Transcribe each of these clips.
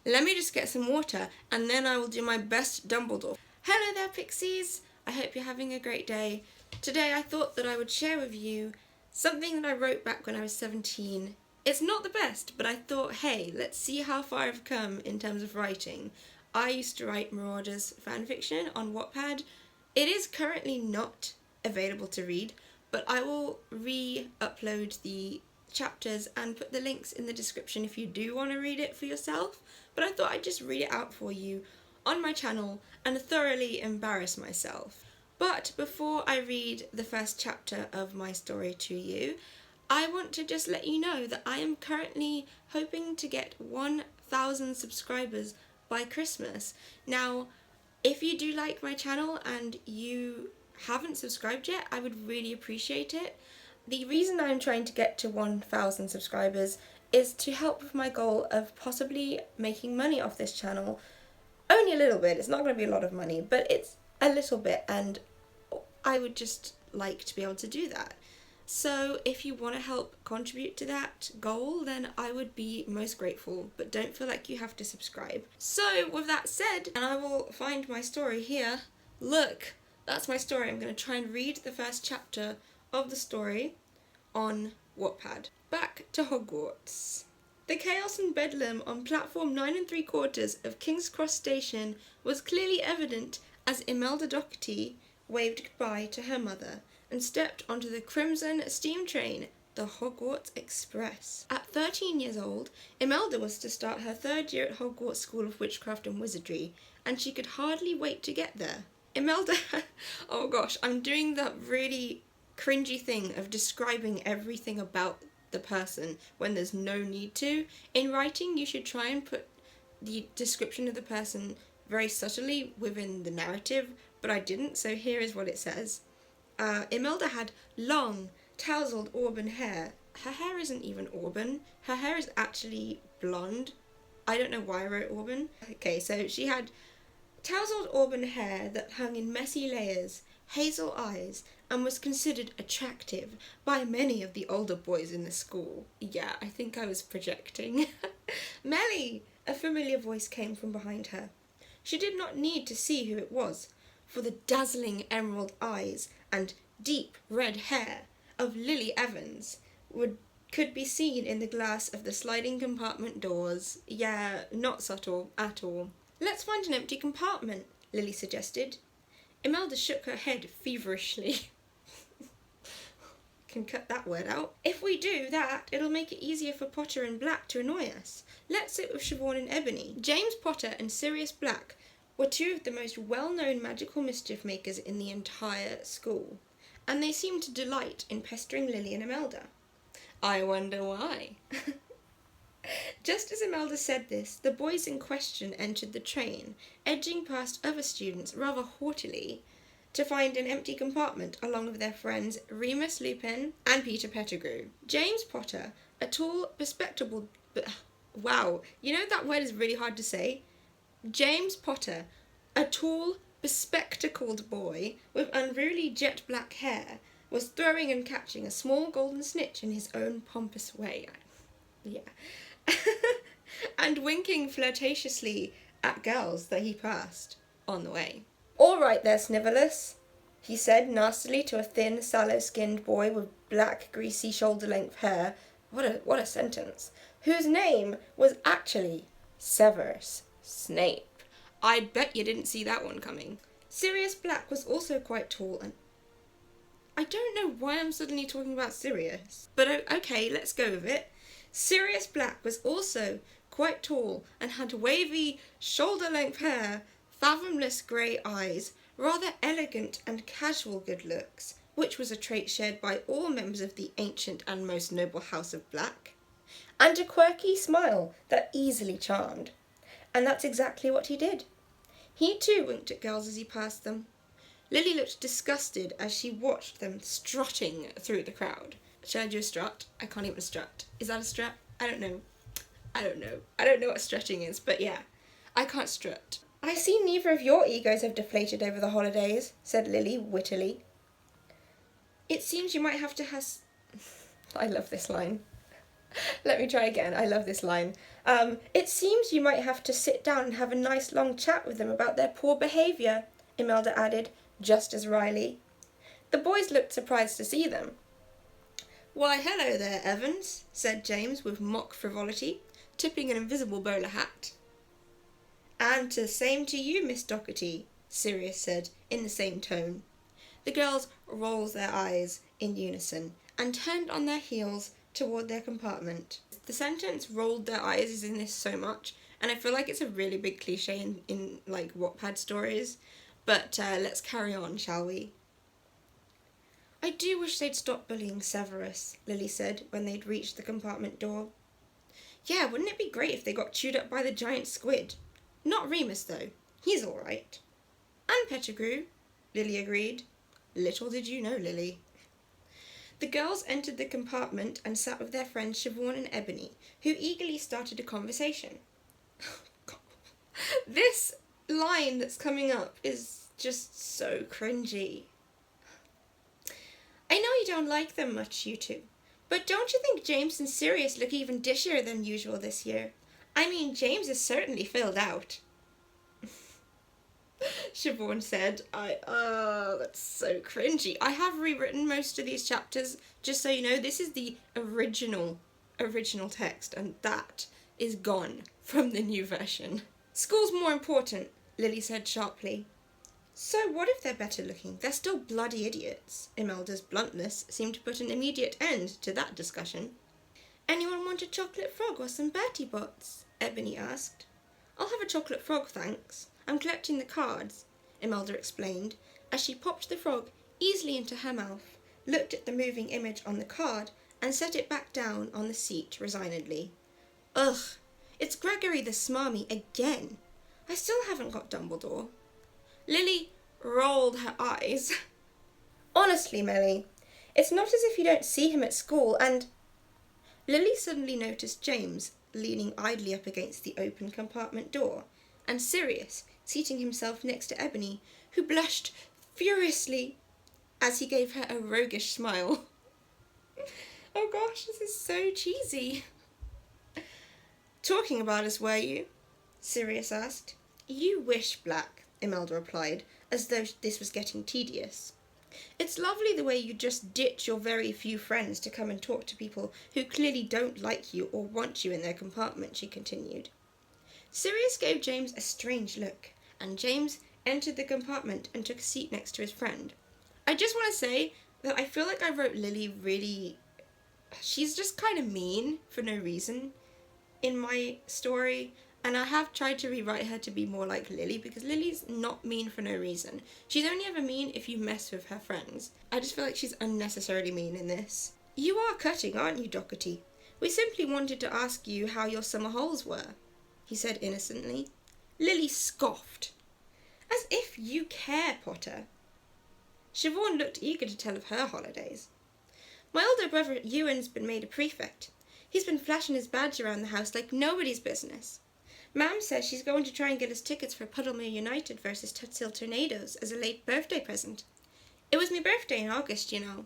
Let me just get some water and then I will do my best Dumbledore. Hello there, Pixies! I hope you're having a great day. Today I thought that I would share with you something that I wrote back when I was 17. It's not the best, but I thought, hey, let's see how far I've come in terms of writing. I used to write Marauders fanfiction on Wattpad. It is currently not available to read, but I will re-upload the chapters and put the links in the description if you do want to read it for yourself. But I thought I'd just read it out for you on my channel and thoroughly embarrass myself. But before I read the first chapter of my story to you, I want to just let you know that I am currently hoping to get 1,000 subscribers by Christmas. Now, if you do like my channel and you haven't subscribed yet, I would really appreciate it. The reason I'm trying to get to 1,000 subscribers is to help with my goal of possibly making money off this channel. Only a little bit, it's not going to be a lot of money, but it's a little bit, and I would just like to be able to do that. So if you want to help contribute to that goal, then I would be most grateful, but don't feel like you have to subscribe. So with that said, and I will find my story here. Look, that's my story. I'm going to try and read the first chapter of the story on Wattpad. Back to Hogwarts. The chaos and bedlam on platform 9 3/4 of King's Cross Station was clearly evident as Imelda Doherty waved goodbye to her mother and stepped onto the crimson steam train, the Hogwarts Express. At 13 years old, Imelda was to start her 3rd year at Hogwarts School of Witchcraft and Wizardry, and she could hardly wait to get there. Imelda, oh gosh, I'm doing that really cringy thing of describing everything about the person when there's no need to. In writing, you should try and put the description of the person very subtly within the narrative, but I didn't, so here is what it says. Imelda had long, tousled auburn hair. Her hair isn't even auburn. Her hair is actually blonde. I don't know why I wrote auburn. Okay, so she had tousled auburn hair that hung in messy layers, hazel eyes, and was considered attractive by many of the older boys in the school. Yeah, I think I was projecting. Melly! A familiar voice came from behind her. She did not need to see who it was, for the dazzling emerald eyes and deep red hair of Lily Evans could be seen in the glass of the sliding compartment doors. Yeah, not subtle at all. Let's find an empty compartment, Lily suggested. Imelda shook her head feverishly. Can cut that word out. If we do that, it'll make it easier for Potter and Black to annoy us. Let's sit with Siobhan and Ebony. James Potter and Sirius Black were 2 of the most well-known magical mischief makers in the entire school, and they seemed to delight in pestering Lily and Imelda. I wonder why. Just as Imelda said this, the boys in question entered the train, edging past other students rather haughtily to find an empty compartment along with their friends Remus Lupin and Peter Pettigrew. James Potter, a tall, bespectacled... Wow, you know that word is really hard to say? James Potter, a tall, bespectacled boy with unruly jet black hair, was throwing and catching a small golden snitch in his own pompous way. Yeah. And winking flirtatiously at girls that he passed on the way. All right there, Snivelus, he said nastily to a thin, sallow-skinned boy with black, greasy, shoulder-length hair. What a sentence. Whose name was actually Severus Snape. I'd bet you didn't see that one coming. Sirius Black was also quite tall and... I don't know why I'm suddenly talking about Sirius, but okay, let's go with it. Sirius Black was also quite tall and had wavy, shoulder-length hair, fathomless grey eyes, rather elegant and casual good looks, which was a trait shared by all members of the ancient and most noble House of Black, and a quirky smile that easily charmed. And that's exactly what he did. He too winked at girls as he passed them. Lily looked disgusted as she watched them strutting through the crowd. Should I do a strut? I can't even strut. Is that a strut? I don't know. I don't know what strutting is, but yeah, I can't strut. I see neither of your egos have deflated over the holidays, said Lily wittily. It seems you might have to I love this line. Let me try again. I love this line. It seems you might have to sit down and have a nice long chat with them about their poor behaviour, Imelda added, just as wryly. The boys looked surprised to see them. Why, hello there, Evans, said James with mock frivolity, tipping an invisible bowler hat. And the same to you, Miss Doherty, Sirius said, in the same tone. The girls rolled their eyes in unison and turned on their heels toward their compartment. The sentence rolled their eyes is in this so much, and I feel like it's a really big cliche in like Wattpad stories, but let's carry on, shall we? I do wish they'd stop bullying Severus, Lily said when they'd reached the compartment door. Yeah, wouldn't it be great if they got chewed up by the giant squid? Not Remus, though. He's all right. And Pettigrew, Lily agreed. Little did you know, Lily. The girls entered the compartment and sat with their friends Siobhan and Ebony, who eagerly started a conversation. This line that's coming up is just so cringy. I know you don't like them much, you two, but don't you think James and Sirius look even dishier than usual this year? I mean, James is certainly filled out. Siobhan said, that's so cringy. I have rewritten most of these chapters, just so you know, this is the original text, and that is gone from the new version. School's more important, Lily said sharply. So what if they're better looking? They're still bloody idiots. Imelda's bluntness seemed to put an immediate end to that discussion. Anyone want a chocolate frog or some Bertie Bots? Ebony asked. I'll have a chocolate frog, thanks. I'm collecting the cards, Imelda explained, as she popped the frog easily into her mouth, looked at the moving image on the card, and set it back down on the seat resignedly. Ugh, it's Gregory the Smarmy again. I still haven't got Dumbledore. Lily rolled her eyes. Honestly, Melly, it's not as if you don't see him at school, and... Lily suddenly noticed James leaning idly up against the open compartment door, and Sirius seating himself next to Ebony, who blushed furiously as he gave her a roguish smile. Oh gosh, this is so cheesy. Talking about us, were you? Sirius asked. You wish, Black, Imelda replied, as though this was getting tedious. It's lovely the way you just ditch your very few friends to come and talk to people who clearly don't like you or want you in their compartment, she continued. Sirius gave James a strange look, and James entered the compartment and took a seat next to his friend. I just want to say that I feel like I wrote Lily really... She's just kind of mean for no reason in my story, and I have tried to rewrite her to be more like Lily, because Lily's not mean for no reason. She's only ever mean if you mess with her friends. I just feel like she's unnecessarily mean in this. You are cutting, aren't you, Doherty? We simply wanted to ask you how your summer holes were, he said innocently. Lily scoffed. As if you care, Potter. Siobhan looked eager to tell of her holidays. My older brother Ewan's been made a prefect. He's been flashing his badge around the house like nobody's business. Mam says she's going to try and get us tickets for Puddlemere United versus Tutsil Tornadoes as a late birthday present. It was my birthday in August, you know.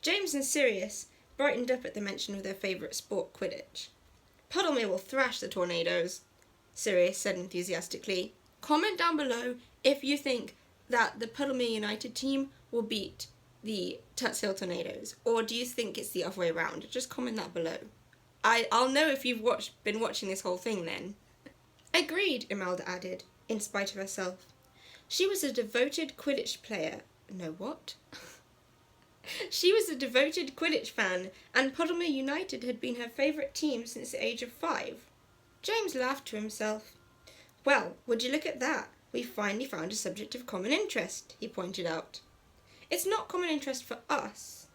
James and Sirius brightened up at the mention of their favourite sport, Quidditch. Puddlemere will thrash the Tornadoes, Sirius said enthusiastically. Comment down below if you think that the Puddlemere United team will beat the Tutsil Tornadoes, or do you think it's the other way around? Just comment that below. I'll know if you've been watching this whole thing then. Agreed, Imelda added, in spite of herself. She was a devoted Quidditch player. No, what? She was a devoted Quidditch fan, and Puddlemere United had been her favourite team since the age of 5. James laughed to himself. Well, would you look at that? We finally found a subject of common interest, he pointed out. It's not common interest for us,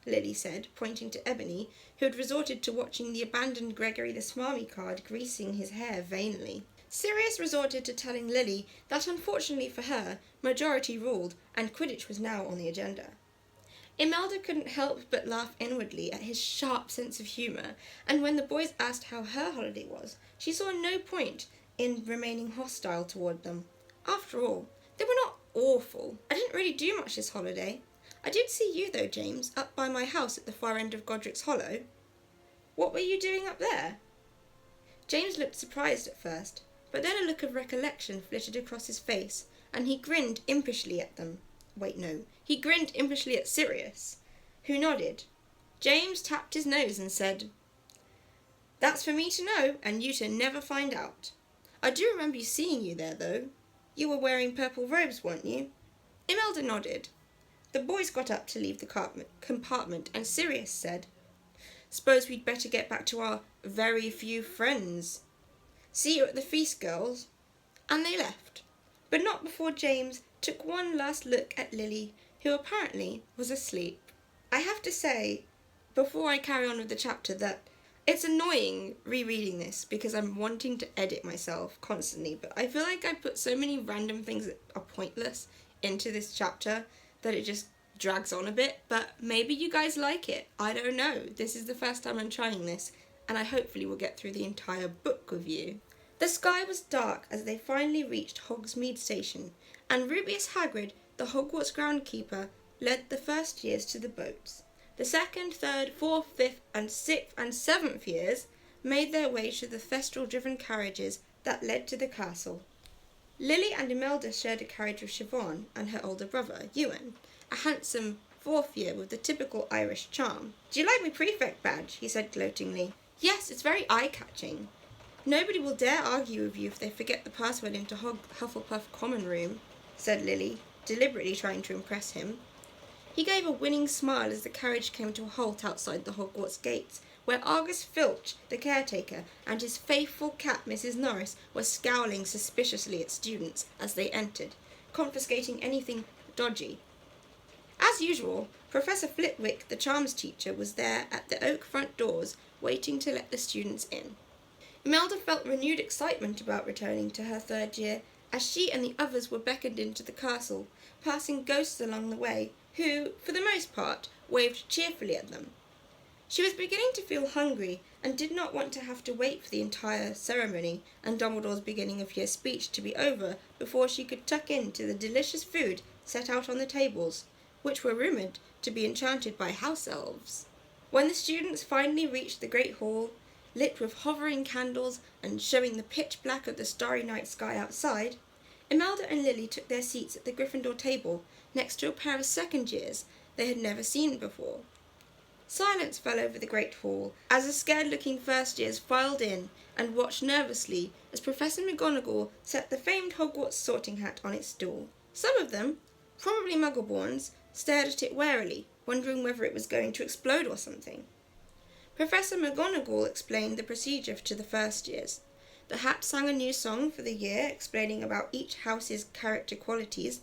Lily said, pointing to Ebony, who had resorted to watching the abandoned Gregory the Smarmy card greasing his hair vainly. Sirius resorted to telling Lily that unfortunately for her, majority ruled, and Quidditch was now on the agenda. Imelda couldn't help but laugh inwardly at his sharp sense of humour, and when the boys asked how her holiday was, she saw no point in remaining hostile toward them. After all, they were not awful. I didn't really do much this holiday. I did see you though, James, up by my house at the far end of Godric's Hollow. What were you doing up there?" James looked surprised at first, but then a look of recollection flitted across his face, and he grinned impishly at them. He grinned impishly at Sirius, who nodded. James tapped his nose and said, "That's for me to know, and you to never find out. I do remember seeing you there, though. You were wearing purple robes, weren't you?" Imelda nodded. The boys got up to leave the compartment, and Sirius said, "Suppose we'd better get back to our very few friends. See you at the feast, girls." And they left, but not before James took one last look at Lily, who apparently was asleep. I have to say, before I carry on with the chapter, that it's annoying rereading this because I'm wanting to edit myself constantly, but I feel like I put so many random things that are pointless into this chapter that it just drags on a bit, but maybe you guys like it. I don't know. This is the first time I'm trying this, and I hopefully will get through the entire book with you. The sky was dark as they finally reached Hogsmeade Station, and Rubeus Hagrid, the Hogwarts groundkeeper, led the first years to the boats. The second, third, fourth, fifth, and sixth and seventh years made their way to the thestral-driven carriages that led to the castle. Lily and Imelda shared a carriage with Siobhan and her older brother, Ewan, a handsome fourth year with the typical Irish charm. "Do you like my prefect badge?" he said gloatingly. "Yes, it's very eye-catching. Nobody will dare argue with you if they forget the password into Hufflepuff Common Room," said Lily, deliberately trying to impress him. He gave a winning smile as the carriage came to a halt outside the Hogwarts gates, where Argus Filch, the caretaker, and his faithful cat Mrs. Norris were scowling suspiciously at students as they entered, confiscating anything dodgy. As usual, Professor Flitwick, the charms teacher, was there at the oak front doors, waiting to let the students in. Imelda felt renewed excitement about returning to her third year, as she and the others were beckoned into the castle, passing ghosts along the way, who, for the most part, waved cheerfully at them. She was beginning to feel hungry, and did not want to have to wait for the entire ceremony and Dumbledore's beginning of year speech to be over before she could tuck into the delicious food set out on the tables, which were rumoured to be enchanted by house elves. When the students finally reached the great hall, lit with hovering candles and showing the pitch black of the starry night sky outside, Imelda and Lily took their seats at the Gryffindor table next to a pair of second years they had never seen before. Silence fell over the great hall as the scared-looking first years filed in and watched nervously as Professor McGonagall set the famed Hogwarts sorting hat on its stool. Some of them, probably Muggleborns, stared at it warily, wondering whether it was going to explode or something. Professor McGonagall explained the procedure to the first years. The hat sang a new song for the year, explaining about each house's character qualities,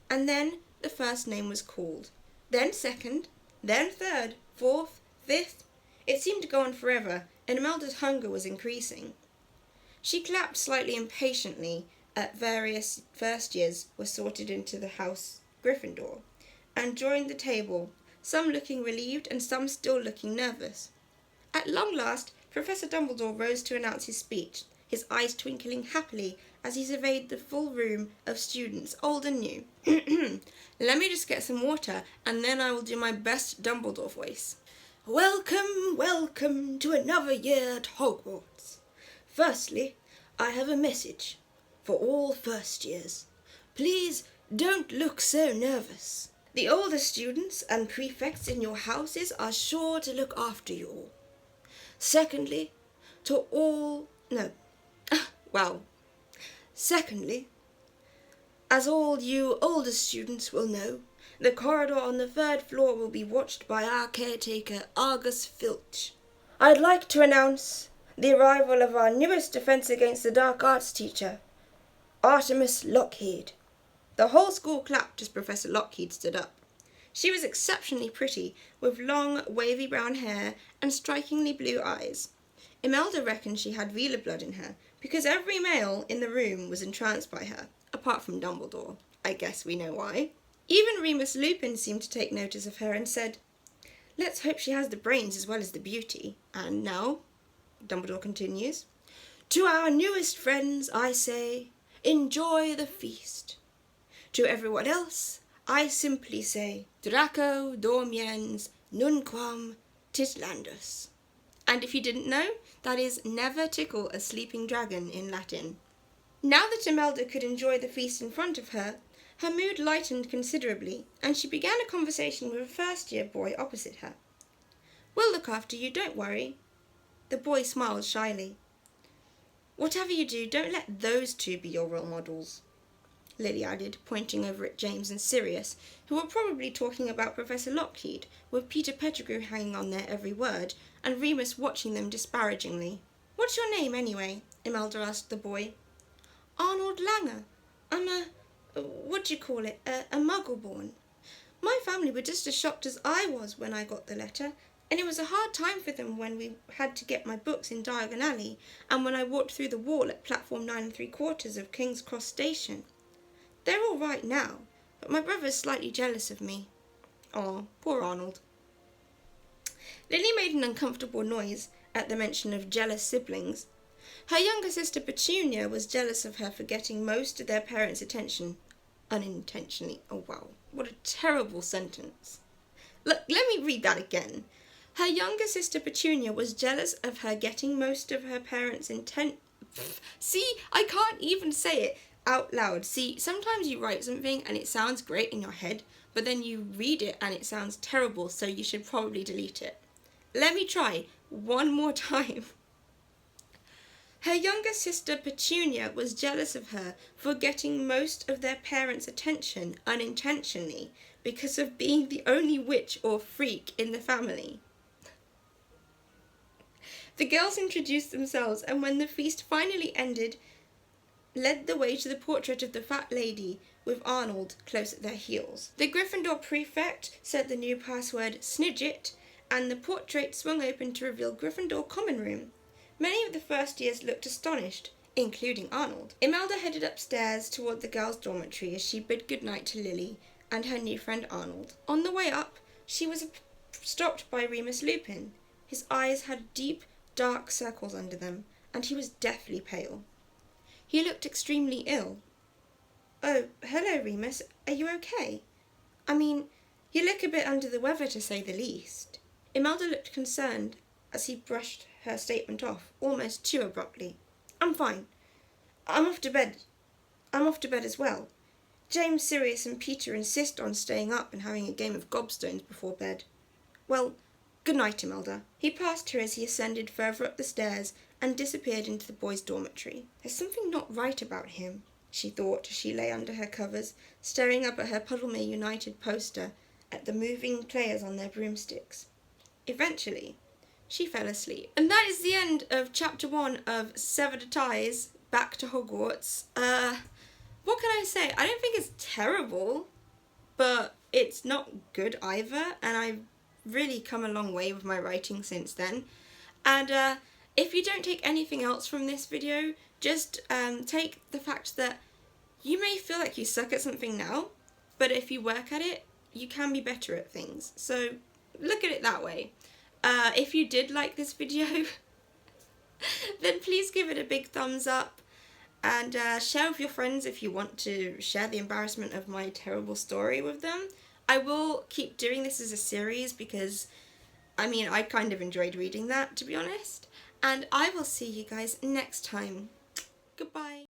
and then the first name was called. Then second, then third, fourth, fifth. It seemed to go on forever, and Imelda's hunger was increasing. She clapped slightly impatiently at various first years were sorted into the house Gryffindor, and joined the table, some looking relieved and some still looking nervous. At long last, Professor Dumbledore rose to announce his speech, his eyes twinkling happily as he surveyed the full room of students, old and new. "Let me just get some water, and then I will do my best Dumbledore voice. Welcome, welcome to another year at Hogwarts. Firstly, I have a message for all first years. Please don't look so nervous. The older students and prefects in your houses are sure to look after you all. Secondly, as all you older students will know, the corridor on the third floor will be watched by our caretaker, Argus Filch. I'd like to announce the arrival of our newest Defense Against the Dark Arts teacher, Artemis Lockheed." The whole school clapped as Professor Lockheed stood up. She was exceptionally pretty, with long, wavy brown hair and strikingly blue eyes. Imelda reckoned she had Veela blood in her, because every male in the room was entranced by her, apart from Dumbledore. I guess we know why. Even Remus Lupin seemed to take notice of her and said, "Let's hope she has the brains as well as the beauty. And now," Dumbledore continues, "to our newest friends I say, enjoy the feast. To everyone else, I simply say, Draco dormiens nunquam titlandus." And if you didn't know, that is never tickle a sleeping dragon in Latin. Now that Imelda could enjoy the feast in front of her, her mood lightened considerably, and she began a conversation with a first-year boy opposite her. "We'll look after you, don't worry." The boy smiled shyly. "Whatever you do, don't let those two be your role models," Lily added, pointing over at James and Sirius, who were probably talking about Professor Lockheed, with Peter Pettigrew hanging on their every word, and Remus watching them disparagingly. "What's your name, anyway?" Imelda asked the boy. "Arnold Langer. I'm a muggle-born. My family were just as shocked as I was when I got the letter, and it was a hard time for them when we had to get my books in Diagon Alley, and when I walked through the wall at platform 9 3/4 of King's Cross Station. They're all right now, but my brother's slightly jealous of me." "Aw, poor Arnold." Lily made an uncomfortable noise at the mention of jealous siblings. Her younger sister Petunia was jealous of her for getting most of their parents' attention unintentionally. Oh wow, what a terrible sentence. Let me read that again. Her younger sister Petunia was jealous of her getting most of her parents' See, I can't even say it out loud. See, sometimes you write something and it sounds great in your head, but then you read it and it sounds terrible, so you should probably delete it. Let me try one more time. Her younger sister Petunia was jealous of her for getting most of their parents' attention unintentionally because of being the only witch or freak in the family. The girls introduced themselves, and when the feast finally ended, led the way to the portrait of the fat lady with Arnold close at their heels. The Gryffindor prefect said the new password "Snidget," and the portrait swung open to reveal Gryffindor Common Room. Many of the first years looked astonished, including Arnold. Imelda headed upstairs toward the girls' dormitory as she bid goodnight to Lily and her new friend Arnold. On the way up, she was stopped by Remus Lupin. His eyes had deep, dark circles under them, and he was deathly pale. He looked extremely ill. "Oh, hello, Remus. Are you okay? I mean, you look a bit under the weather, to say the least." Imelda looked concerned as he brushed her statement off, almost too abruptly. "I'm fine. I'm off to bed as well. James, Sirius and Peter insist on staying up and having a game of gobstones before bed. Well, good night, Imelda." He passed her as he ascended further up the stairs and disappeared into the boys' dormitory. "There's something not right about him," she thought as she lay under her covers, staring up at her Puddlemere United poster at the moving players on their broomsticks. Eventually, she fell asleep. And that is the end of Chapter 1 of Severed Ties, Back to Hogwarts. What can I say? I don't think it's terrible, but it's not good either, and I've really come a long way with my writing since then. And if you don't take anything else from this video, just take the fact that you may feel like you suck at something now, but if you work at it, you can be better at things. So look at it that way. If you did like this video, then please give it a big thumbs up, and share with your friends if you want to share the embarrassment of my terrible story with them. I will keep doing this as a series because, I mean, I kind of enjoyed reading that, to be honest. And I will see you guys next time. Goodbye.